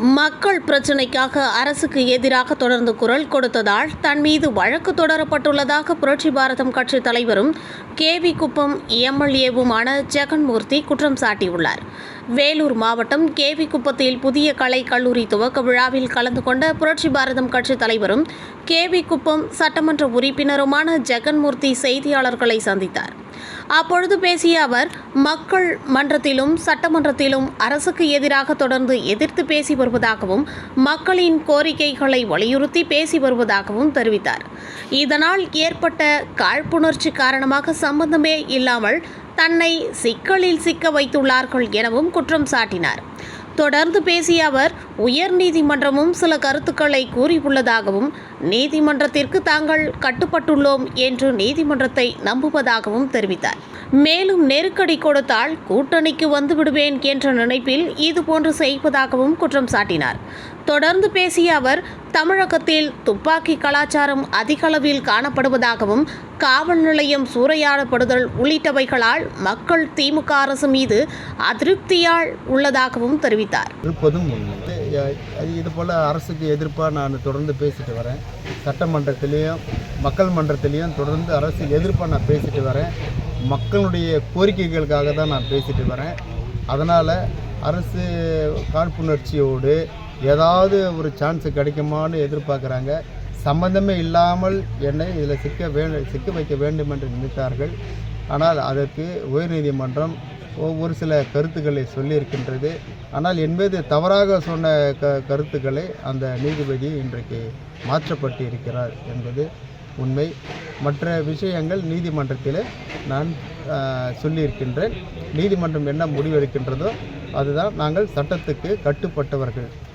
மக்கள் பிரச்சினைக்காக அரசுக்கு எதிராக தொடர்ந்து குரல் கொடுத்ததால் தன் மீது வழக்கு தொடரப்பட்டுள்ளதாக புரட்சி பாரதம் கட்சி தலைவரும் கேவி குப்பம் எம்எல்ஏவுமான ஜெகன்மூர்த்தி குற்றம் சாட்டியுள்ளார். வேலூர் மாவட்டம் கேவி குப்பத்தில் புதிய கலை கல்லூரி துவக்க விழாவில் கலந்து கொண்ட புரட்சி பாரதம் கட்சி தலைவரும் கேவி குப்பம் சட்டமன்ற உறுப்பினருமான ஜெகன்மூர்த்தி செய்தியாளர்களை சந்தித்தார். அப்பொழுது பேசிய அவர், மக்கள் மன்றத்திலும் சட்டமன்றத்திலும் அரசுக்கு எதிராக தொடர்ந்து எதிர்த்து பேசி வருவதாகவும் மக்களின் கோரிக்கைகளை வலியுறுத்தி பேசி வருவதாகவும் தெரிவித்தார். இதனால் ஏற்பட்ட காழ்ப்புணர்ச்சி காரணமாக சம்பந்தமே இல்லாமல் தன்னை சிக்கலில் சிக்க வைத்துள்ளார்கள் எனவும் குற்றம் சாட்டினார். தொடர்ந்து பேசிய அவர், உயர்நீதிமன்றமும் சில கருத்துக்களை கூறியுள்ளதாகவும் நீதிமன்றத்திற்கு தாங்கள் கட்டுப்பட்டுள்ளோம் என்று நீதிமன்றத்தை நம்புவதாகவும் தெரிவித்தார். மேலும் நெருக்கடி கொடுத்தால் கூட்டணிக்கு வந்துவிடுவேன் என்ற நினைப்பில் இதுபோன்று செய்வதாகவும் குற்றம் சாட்டினார். தொடர்ந்து பேசிய அவர், தமிழகத்தில் துப்பாக்கி கலாச்சாரம் அதிகளவில் காணப்படுவதாகவும் காவல் நிலையம் சூறையாடப்படுதல் உள்ளிட்டவைகளால் மக்கள் திமுக அரசு மீது அதிருப்தியால் உள்ளதாகவும் தெரிவித்தார். இதுபோல் அரசுக்கு எதிர்ப்பாக நான் தொடர்ந்து பேசிட்டு வரேன். சட்டமன்றத்திலையும் மக்கள் மன்றத்திலையும் தொடர்ந்து அரசுக்கு எதிர்ப்பாக நான் பேசிட்டு வரேன். மக்களுடைய கோரிக்கைகளுக்காக தான் நான் பேசிட்டு வரேன். அதனால் அரசு காழ்ப்புணர்ச்சியோடு ஏதாவது ஒரு சான்ஸ் கிடைக்குமான்னு எதிர்பார்க்குறாங்க. சம்பந்தமே இல்லாமல் என்னை இதில் சிக்க வைக்க வேண்டும் என்று நினைத்தார்கள். ஆனால் அதற்கு உயர்நீதிமன்றம் ஒரு சில கருத்துக்களை சொல்லியிருக்கின்றது. ஆனால் என் மீது தவறாக சொன்ன கருத்துக்களை அந்த நீதிபதி இன்றைக்கு மாற்றப்பட்டு இருக்கிறார் என்பது உண்மை. மற்ற விஷயங்கள் நீதிமன்றத்தில் நான் சொல்லியிருக்கின்றேன். நீதிமன்றம் என்ன முடிவெடுக்கின்றதோ அதுதான். நாங்கள் சட்டத்துக்கு கட்டுப்பட்டவர்கள்.